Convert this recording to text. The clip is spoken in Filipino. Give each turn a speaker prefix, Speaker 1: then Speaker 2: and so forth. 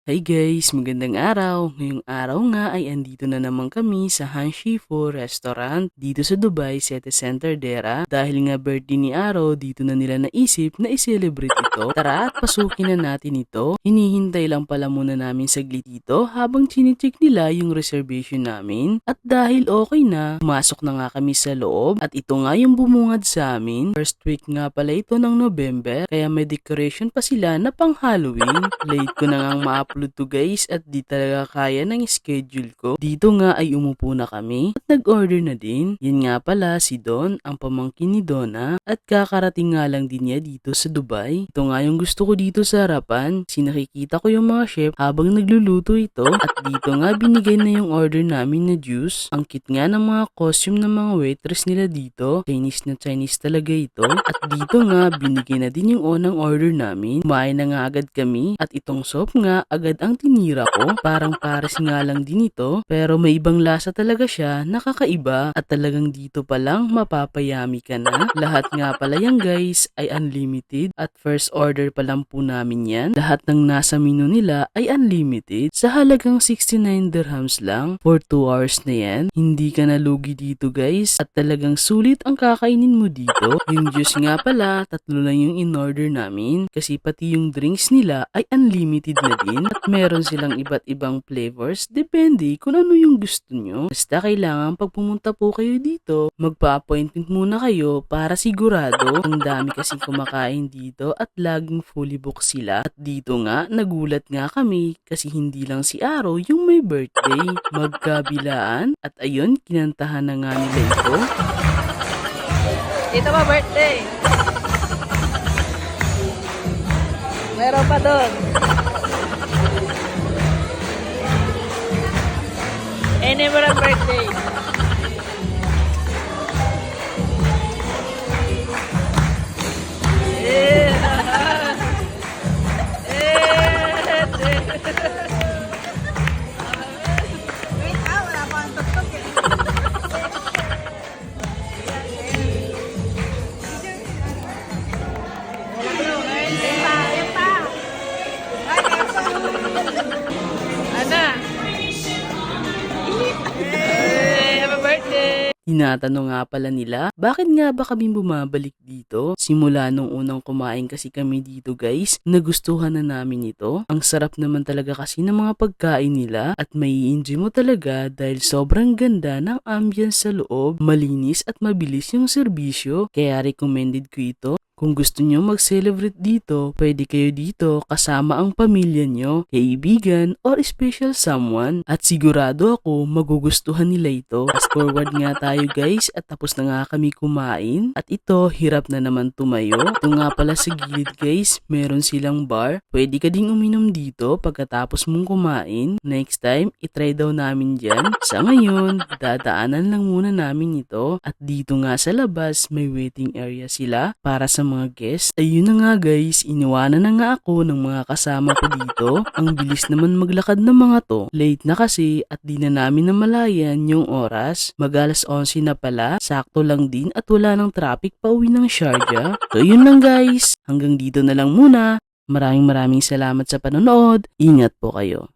Speaker 1: Hi guys, magandang araw. Ngayong araw nga ay andito na naman kami sa Han Shifu Restaurant dito sa Dubai City Center Dera. Dahil nga birthday ni Araw, dito na nila naisip na i-celebrate ito. Tara at pasukin na natin ito. Hinihintay lang pala muna namin saglit dito habang chinicheck nila yung reservation namin. At dahil okay na, pumasok na nga kami sa loob at ito nga yung bumungad sa amin. First week nga pala ito ng November, kaya may decoration pa sila na pang Halloween. Late ko na ngang ma-upload to guys at di talaga kaya ng schedule ko. Dito nga ay umupo na kami at nag-order na din. Yan nga pala si Don, ang pamangkin ni Donna, at kakarating nga lang din niya dito sa Dubai. Ito nga yung gusto ko dito sa harapan. Sinakikita ko yung mga chef habang nagluluto ito at dito nga binigay na yung order namin na juice. Ang cute nga ng mga costume ng mga waitress nila dito. Chinese na Chinese talaga ito. At dito nga binigay na din yung unang order namin. Kumain na nga agad kami at itong soup nga agad ang tinira ko. Parang pares nga lang din ito pero may ibang lasa talaga siya, nakakaiba at talagang dito pa lang mapapayami ka na. Lahat nga pala yan guys ay unlimited at first order pa lang po namin yan. Lahat ng nasa menu nila ay unlimited sa halagang 69 dirhams lang for 2 hours na yan. Hindi ka nalugi dito guys at talagang sulit ang kakainin mo dito. Yung juice nga pala, 3 lang yung in-order namin kasi pati yung drinks nila ay unlimited na din at meron silang iba't ibang flavors depende kung ano yung gusto nyo. Basta kailangan pag pumunta po kayo dito, magpa-appointment muna kayo para sigurado. Ang dami kasi kumakain dito at laging fully booked sila. At dito nga, nagulat nga kami kasi hindi lang si Araw yung may birthday. Magkabilaan at ayun, kinantahan na nga nila ito.
Speaker 2: Ito ba birthday? Meron pa doon. Anywhere ang birthday. Wala pa ang tuktok eh.
Speaker 1: Tinatanong nga pala nila, bakit nga ba kami bumabalik dito? Simula nung unang kumain kasi kami dito guys, nagustuhan na namin ito. Ang sarap naman talaga kasi ng mga pagkain nila at may enjoy mo talaga dahil sobrang ganda ng ambience sa loob, malinis at mabilis yung serbisyo. Kaya recommended ko ito. Kung gusto nyo mag-celebrate dito, pwede kayo dito kasama ang pamilya nyo, kaibigan, or special someone. At sigurado ako magugustuhan nila ito. Fast forward nga tayo guys at tapos na nga kami kumain. At ito, hirap na naman tumayo. Ito nga pala sa gilid guys, meron silang bar. Pwede ka ding uminom dito pagkatapos mong kumain. Next time, itry daw namin dyan. Sa ngayon, dadaanan lang muna namin ito. At dito nga sa labas, may waiting area sila para sa mga guests. Ayun na nga guys, iniwanan na nga ako ng mga kasama ko dito. Ang bilis naman maglakad ng mga to. Late na kasi at di na namin namalayan yung oras. Mag-alas 11 na pala, sakto lang din at wala ng traffic pa uwi ng Sharjah. So yun lang guys, hanggang dito na lang muna. Maraming salamat sa panonood. Ingat po kayo.